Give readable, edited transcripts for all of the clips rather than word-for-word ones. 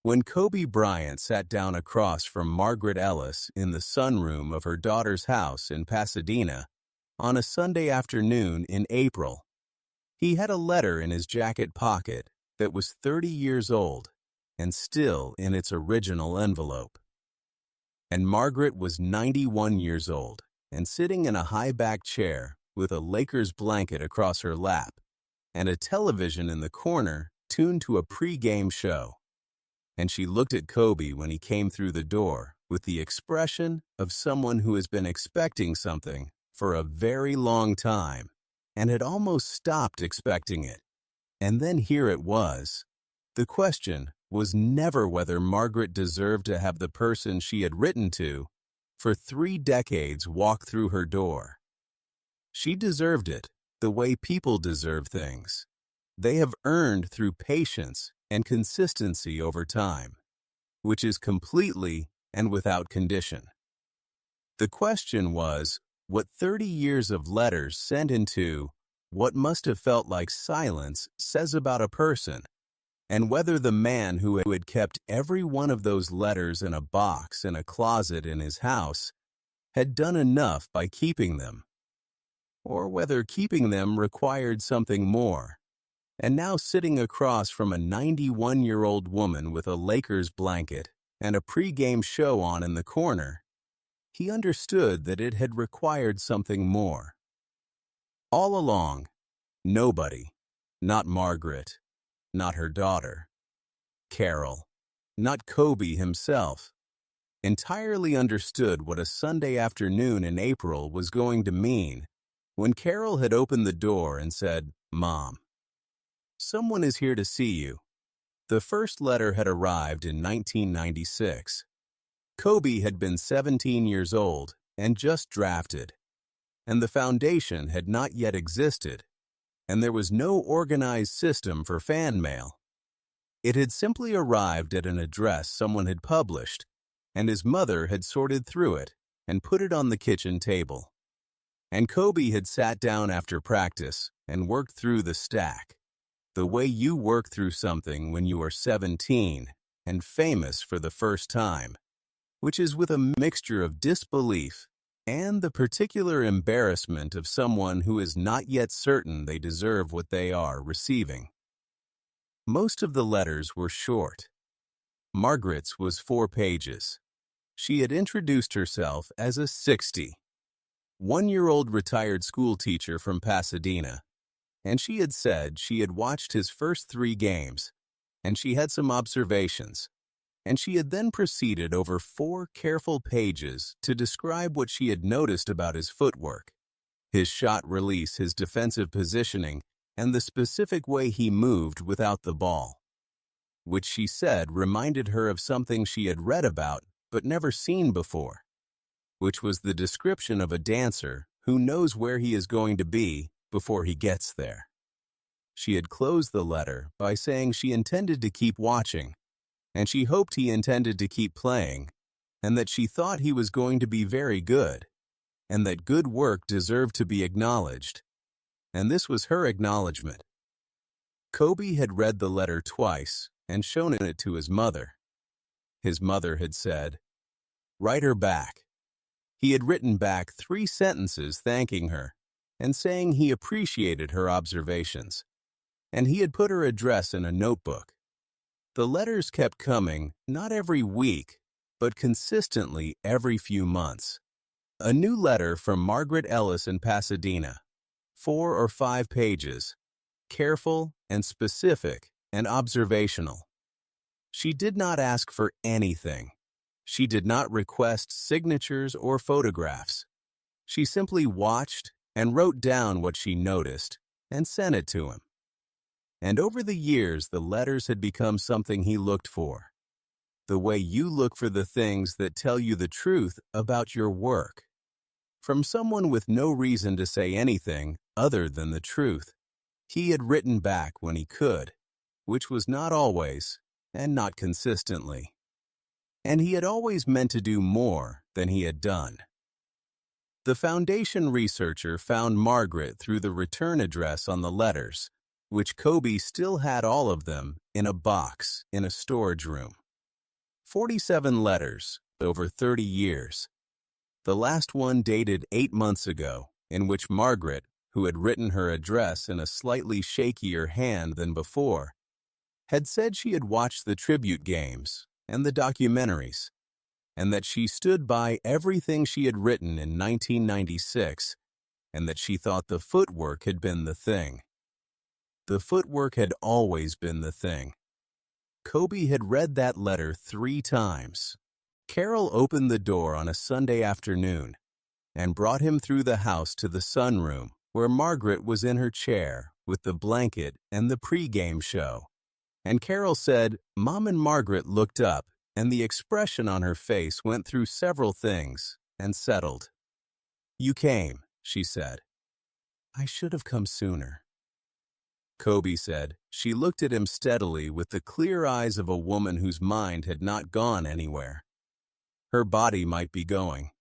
When Kobe Bryant sat down across from Margaret Ellis in the sunroom of her daughter's house in Pasadena on a Sunday afternoon in April, he had a letter in his jacket pocket that was 30 years old and still in its original envelope. And Margaret was 91 years old and sitting in a high-back chair with a Lakers blanket across her lap and a television in the corner tuned to a pre-game show. And she looked at Kobe when he came through the door with the expression of someone who has been expecting something for a very long time and had almost stopped expecting it. And then here it was. The question was never whether Margaret deserved to have the person she had written to for 3 decades walk through her door. She deserved it the way people deserve things. They have earned through patience and consistency over time, which is completely and without condition. The question was what 30 years of letters sent into what must have felt like silence says about a person, and whether the man who had kept every one of those letters in a box in a closet in his house had done enough by keeping them, or whether keeping them required something more. And now sitting across from a 91-year-old woman with a Lakers blanket and a pre-game show on in the corner, he understood that it had required something more. All along, nobody, not Margaret, not her daughter, Carol, not Kobe himself, entirely understood what a Sunday afternoon in April was going to mean when Carol had opened the door and said, "Mom, someone is here to see you." The first letter had arrived in 1996. Kobe had been 17 years old and just drafted, and the foundation had not yet existed, and there was no organized system for fan mail. It had simply arrived at an address someone had published, and his mother had sorted through it and put it on the kitchen table. And Kobe had sat down after practice and worked through the stack, the way you work through something when you are 17 and famous for the first time, which is with a mixture of disbelief and the particular embarrassment of someone who is not yet certain they deserve what they are receiving. Most of the letters were short. Margaret's was 4 pages. She had introduced herself as a 61-year-old retired schoolteacher from Pasadena, and she had said she had watched his first 3 games, and she had some observations, and she had then proceeded over 4 careful pages to describe what she had noticed about his footwork, his shot release, his defensive positioning, and the specific way he moved without the ball, which she said reminded her of something she had read about but never seen before, which was the description of a dancer who knows where he is going to be before he gets there. She had closed the letter by saying she intended to keep watching, and she hoped he intended to keep playing, and that she thought he was going to be very good, and that good work deserved to be acknowledged. And this was her acknowledgment. Kobe had read the letter twice and shown it to his mother. His mother had said, "Write her back." He had written back 3 sentences thanking her and saying he appreciated her observations, and he had put her address in a notebook. The letters kept coming, not every week, but consistently every few months. A new letter from Margaret Ellis in Pasadena, 4 or 5 pages, careful and specific and observational. She did not ask for anything. She did not request signatures or photographs. She simply watched and wrote down what she noticed and sent it to him. And over the years, the letters had become something he looked for, the way you look for the things that tell you the truth about your work. From someone with no reason to say anything other than the truth, he had written back when he could, which was not always and not consistently. And he had always meant to do more than he had done. The foundation researcher found Margaret through the return address on the letters, which Kobe still had all of them in a box in a storage room. 47 letters, over 30 years. The last one dated 8 months ago, in which Margaret, who had written her address in a slightly shakier hand than before, had said she had watched the tribute games and the documentaries, and that she stood by everything she had written in 1996, and that she thought the footwork had been the thing. The footwork had always been the thing. Kobe had read that letter 3 times. Carol opened the door on a Sunday afternoon and brought him through the house to the sunroom where Margaret was in her chair with the blanket and the pregame show. And Carol said, Mom and Margaret looked up, and the expression on her face went through several things and settled. You came, she said. I should have come sooner. Kobe said she looked at him steadily with the clear eyes of a woman whose mind had not gone anywhere. Her body might be going.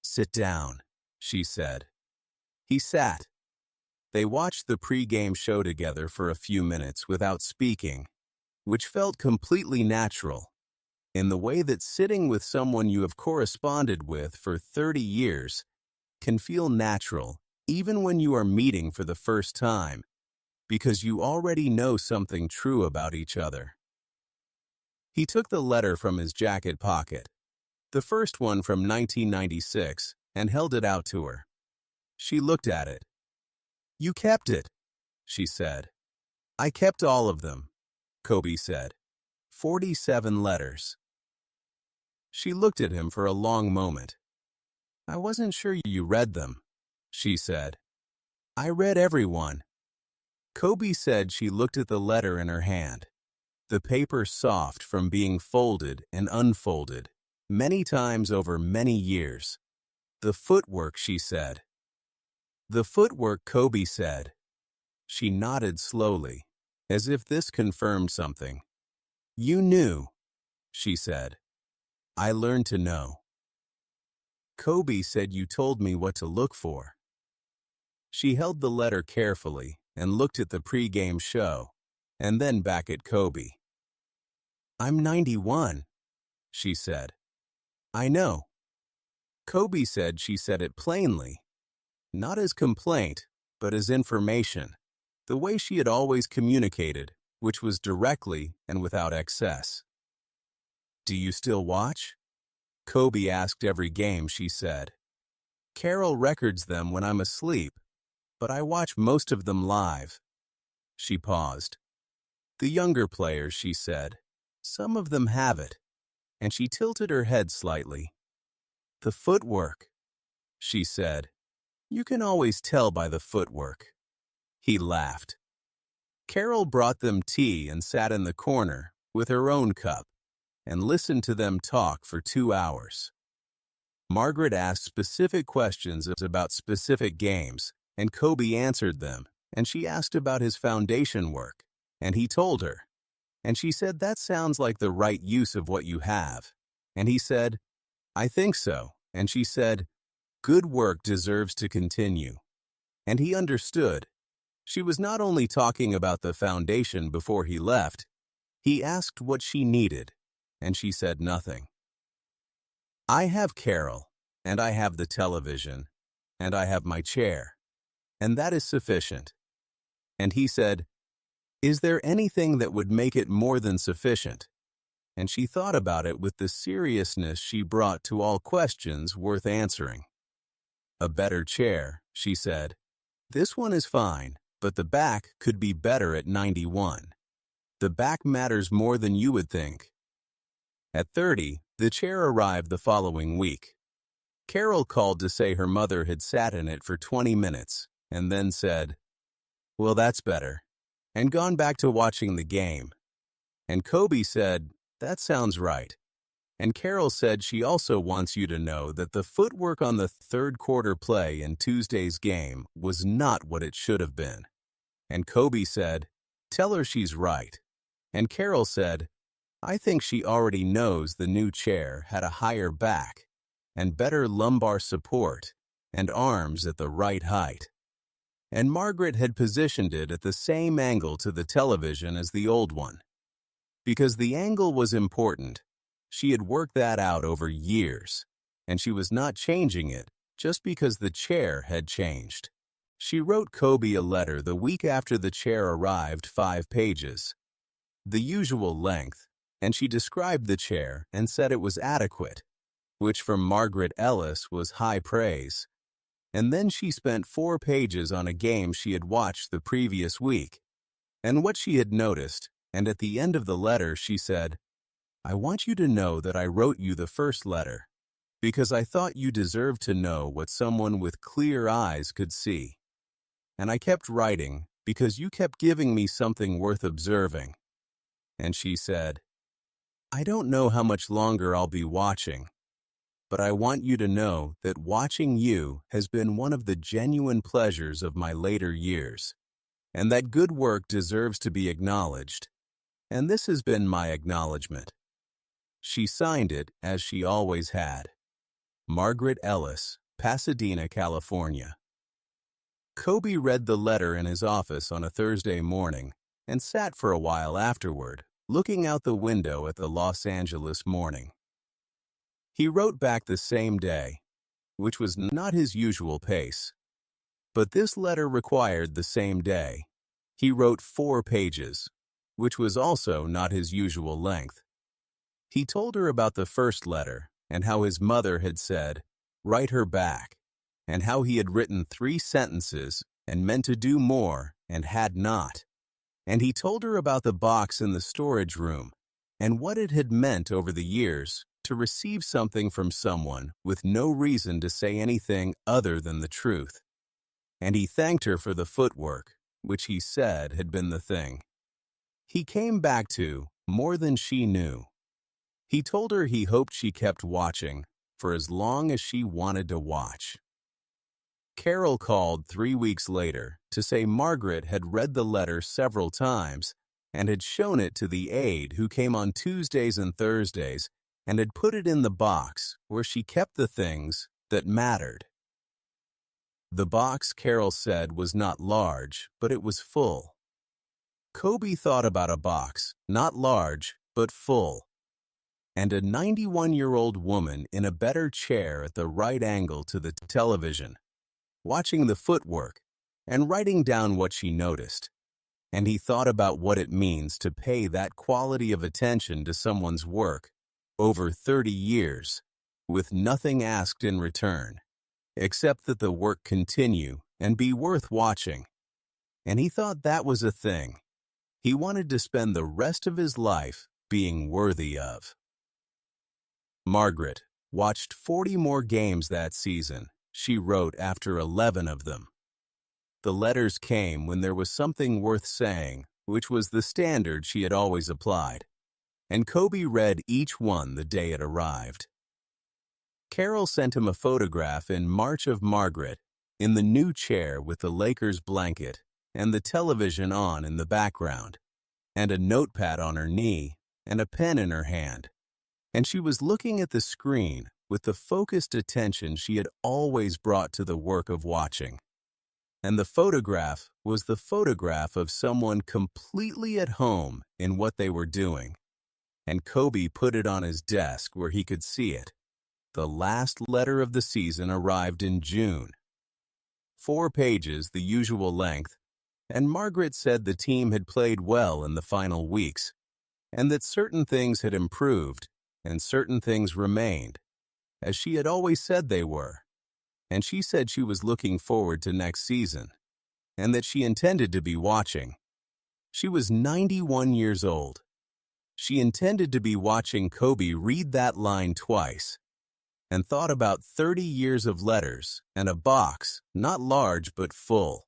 Sit down, she said. He sat. They watched the pregame show together for a few minutes without speaking, which felt completely natural, in the way that sitting with someone you have corresponded with for 30 years can feel natural even when you are meeting for the first time, because you already know something true about each other. He took the letter from his jacket pocket, the first one from 1996, and held it out to her. She looked at it. You kept it, she said. I kept all of them, Kobe said. 47 letters. She looked at him for a long moment. I wasn't sure you read them, she said. I read every one. Kobe said she looked at the letter in her hand, the paper soft from being folded and unfolded many times over many years. The footwork, she said. The footwork, Kobe said. She nodded slowly, as if this confirmed something. You knew, she said. I learned to know. Kobe said you told me what to look for. She held the letter carefully and looked at the pregame show, and then back at Kobe. I'm 91, she said. I know. Kobe said she said it plainly, not as complaint, but as information, the way she had always communicated, which was directly and without excess. Do you still watch? Kobe asked every game, she said. Carol records them when I'm asleep, but I watch most of them live. She paused. The younger players, she said. Some of them have it. And she tilted her head slightly. The footwork, she said. You can always tell by the footwork. He laughed. Carol brought them tea and sat in the corner with her own cup and listened to them talk for 2 hours. Margaret asked specific questions about specific games, and Kobe answered them, and she asked about his foundation work, and he told her. And she said, that sounds like the right use of what you have. And he said, I think so. And she said, good work deserves to continue. And he understood. She was not only talking about the foundation before he left. He asked what she needed, and she said nothing. I have Carol, and I have the television, and I have my chair, and that is sufficient. And he said, is there anything that would make it more than sufficient? And she thought about it with the seriousness she brought to all questions worth answering. A better chair, she said. This one is fine, but the back could be better at 91. The back matters more than you would think. At 30, the chair arrived the following week. Carol called to say her mother had sat in it for 20 minutes and then said, well, that's better, and gone back to watching the game. And Kobe said, that sounds right. And Carol said she also wants you to know that the footwork on the third quarter play in Tuesday's game was not what it should have been. And Kobe said, tell her she's right. And Carol said, I think she already knows the new chair had a higher back and better lumbar support and arms at the right height. And Margaret had positioned it at the same angle to the television as the old one. Because the angle was important, She had worked that out over years, and she was not changing it just because the chair had changed. She wrote Kobe a letter the week after the chair arrived, 5 pages, the usual length, and she described the chair and said it was adequate, which from Margaret Ellis was high praise. And then she spent 4 pages on a game she had watched the previous week, and what she had noticed, and at the end of the letter she said, "I want you to know that I wrote you the first letter, because I thought you deserved to know what someone with clear eyes could see. And I kept writing because you kept giving me something worth observing." And she said, "I don't know how much longer I'll be watching, but I want you to know that watching you has been one of the genuine pleasures of my later years, and that good work deserves to be acknowledged, and this has been my acknowledgment." She signed it as she always had. Margaret Ellis, Pasadena, California. Kobe read the letter in his office on a Thursday morning and sat for a while afterward, looking out the window at the Los Angeles morning. He wrote back the same day, which was not his usual pace. But this letter required the same day. He wrote 4 pages, which was also not his usual length. He told her about the first letter and how his mother had said, "Write her back," and how he had written 3 sentences and meant to do more and had not. And he told her about the box in the storage room and what it had meant over the years to receive something from someone with no reason to say anything other than the truth. And he thanked her for the footwork, which he said had been the thing. He came back to more than she knew. He told her he hoped she kept watching for as long as she wanted to watch. Carol called 3 weeks later to say Margaret had read the letter several times and had shown it to the aide who came on Tuesdays and Thursdays and had put it in the box where she kept the things that mattered. The box, Carol said, was not large, but it was full. Kobe thought about a box, not large, but full, and a 91-year-old woman in a better chair at the right angle to the television, watching the footwork and writing down what she noticed. And he thought about what it means to pay that quality of attention to someone's work over 30 years with nothing asked in return, except that the work continue and be worth watching. And he thought that was a thing he wanted to spend the rest of his life being worthy of. Margaret watched 40 more games that season, she wrote after 11 of them. The letters came when there was something worth saying, which was the standard she had always applied, and Kobe read each one the day it arrived. Carol sent him a photograph in March of Margaret in the new chair with the Lakers blanket and the television on in the background, and a notepad on her knee and a pen in her hand. And she was looking at the screen with the focused attention she had always brought to the work of watching. And the photograph was the photograph of someone completely at home in what they were doing. And Kobe put it on his desk where he could see it. The last letter of the season arrived in June. 4 pages, the usual length, and Margaret said the team had played well in the final weeks, and that certain things had improved and certain things remained, as she had always said they were. And she said she was looking forward to next season, and that she intended to be watching. She was 91 years old. She intended to be watching Kobe read that line twice, and thought about 30 years of letters and a box, not large but full,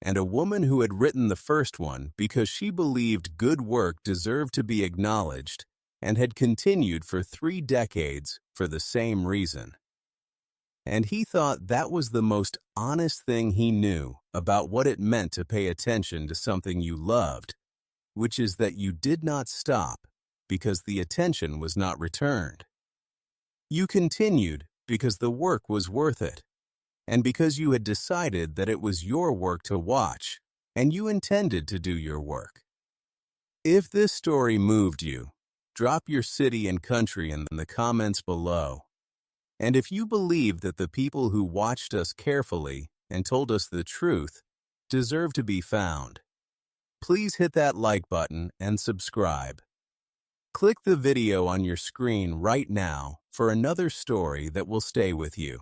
and a woman who had written the first one because she believed good work deserved to be acknowledged and had continued for 3 decades for the same reason. And he thought that was the most honest thing he knew about what it meant to pay attention to something you loved, which is that you did not stop because the attention was not returned. You continued because the work was worth it, and because you had decided that it was your work to watch, and you intended to do your work. If this story moved you, drop your city and country in the comments below. And if you believe that the people who watched us carefully and told us the truth deserve to be found, please hit that like button and subscribe. Click the video on your screen right now for another story that will stay with you.